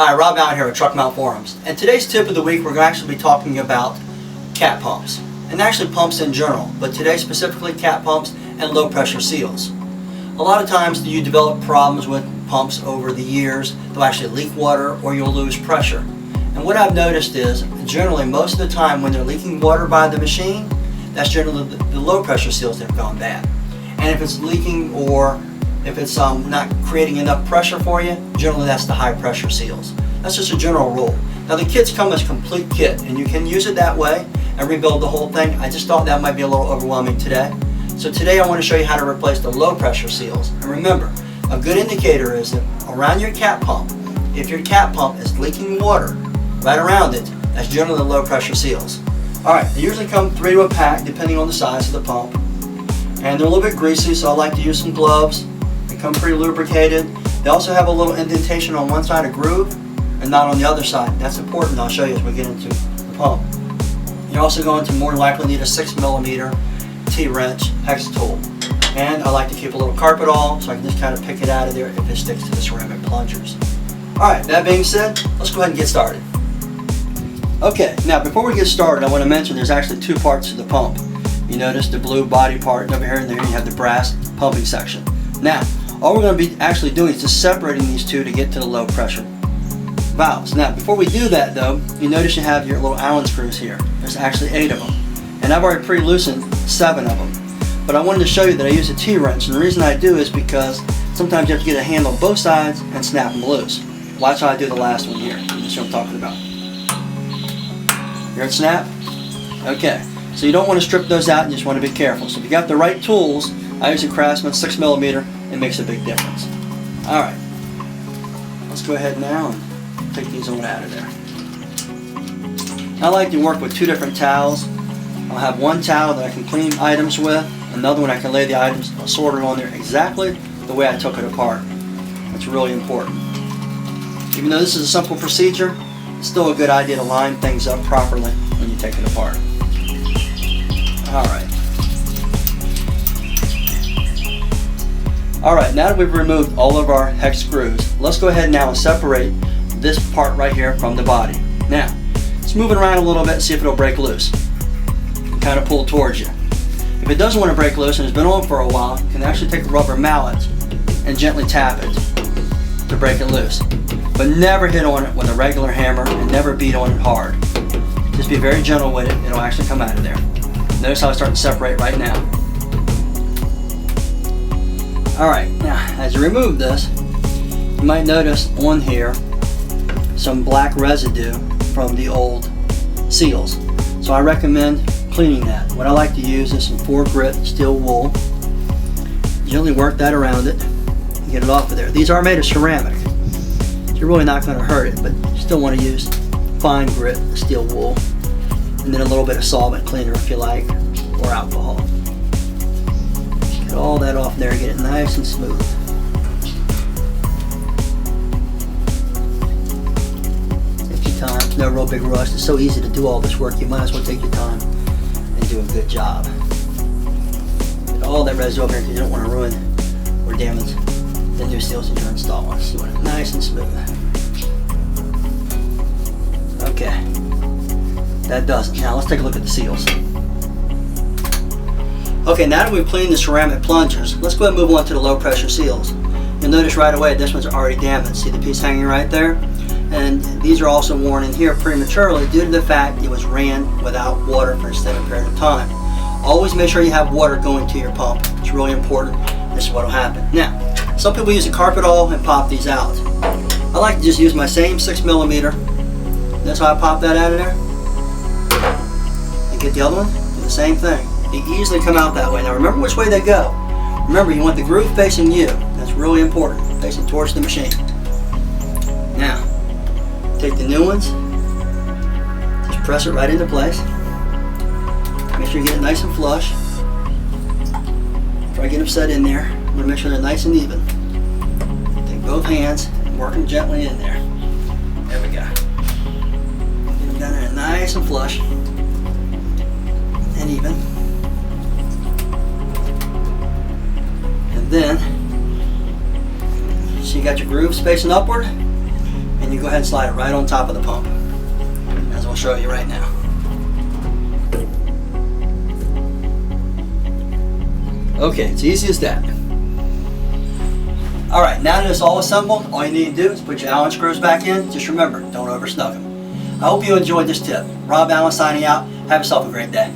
Hi, Rob out here with Truck Mount Forums. And today's tip of the week, we're going to actually be talking about cat pumps. And actually pumps in general, but today specifically cat pumps and low pressure seals. A lot of times you develop problems with pumps over the years. They'll actually leak water or you'll lose pressure. And what I've noticed is, generally most of the time when they're leaking water by the machine, that's generally the low pressure seals that have gone bad. And if it's leaking or if it's not creating enough pressure for you, generally that's the high pressure seals. That's just a general rule. Now the kits come as a complete kit and you can use it that way and rebuild the whole thing. I just thought that might be a little overwhelming today. So today I want to show you how to replace the low pressure seals. And remember, a good indicator is that around your cat pump, if your cat pump is leaking water right around it, that's generally the low pressure seals. Alright, they usually come 3 to a pack depending on the size of the pump. And they're a little bit greasy, so I like to use some gloves. Come pretty lubricated. They also have a little indentation on one side, a groove, and not on the other side. That's important. I'll show you as we get into the pump. You're also going to more likely need a 6mm T-wrench hex tool. And I like to keep a little carpet all so I can just kind of pick it out of there if it sticks to the ceramic plungers. Alright, that being said, let's go ahead and get started. Okay, now before we get started, I want to mention there's actually 2 parts to the pump. You notice the blue body part, and over here and there you have the brass pumping section. Now, all we're going to be actually doing is just separating these 2 to get to the low pressure valves. Now, before we do that though, you notice you have your little Allen screws here. There's actually 8 of them. And I've already pre-loosened 7 of them. But I wanted to show you that I use a T-wrench, and the reason I do is because sometimes you have to get a handle on both sides and snap them loose. Well, that's how I do the last one here. That's what I'm talking about. Hear it snap? Okay. So you don't want to strip those out, you just want to be careful. So if you got the right tools, I use a Craftsman 6mm, it makes a big difference. Alright, let's go ahead now and take these on out of there. I like to work with 2 different towels. I'll have one towel that I can clean items with, another one I can lay the items sorted on there exactly the way I took it apart. That's really important. Even though this is a simple procedure, it's still a good idea to line things up properly when you take it apart. Alright. Alright, now that we've removed all of our hex screws, let's go ahead now and separate this part right here from the body. Now, let's move it around a little bit and see if it'll break loose. Kind of pull towards you. If it doesn't want to break loose and it's been on for a while, you can actually take a rubber mallet and gently tap it to break it loose. But never hit on it with a regular hammer and never beat on it hard. Just be very gentle with it, it'll actually come out of there. Notice how it's starting to separate right now. Alright, now as you remove this, you might notice on here some black residue from the old seals. So I recommend cleaning that. What I like to use is some 4 grit steel wool. Gently work that around it and get it off of there. These are made of ceramic, so you're really not going to hurt it, but you still want to use fine grit steel wool. And then a little bit of solvent cleaner if you like, or alcohol. Get all that off there, get it nice and smooth. Take your time, it's no real big rush. It's so easy to do all this work, you might as well take your time and do a good job. Get all that residue over here because you don't want to ruin or damage the new seals that you're installing. So you want it nice and smooth. Okay. That does it. Now let's take a look at the seals. Okay, now that we've cleaned the ceramic plungers, let's go ahead and move on to the low pressure seals. You'll notice right away this one's already damaged. See the piece hanging right there? And these are also worn in here prematurely due to the fact it was ran without water for an extended period of time. Always make sure you have water going to your pump. It's really important. This is what will happen. Now, some people use a carpet awl and pop these out. I like to just use my same 6mm. That's how I pop that out of there. Get the other one, do the same thing. They easily come out that way. Now remember which way they go. Remember, you want the groove facing you. That's really important, facing towards the machine. Now, take the new ones, just press it right into place. Make sure you get it nice and flush. Try to get them set in there. I'm going to make sure they're nice and even. Take both hands and work them gently in there. There we go. Get them down there nice and flush. And even. And then, so you got your grooves facing upward, and and you go ahead and slide it right on top of the pump, as we'll show you right now. Okay, it's easy as that. Alright, now that it's all assembled, all you need to do is put your Allen screws back in. Just remember, don't oversnug them. I hope you enjoyed this tip. Rob Allen signing out. Have yourself a great day.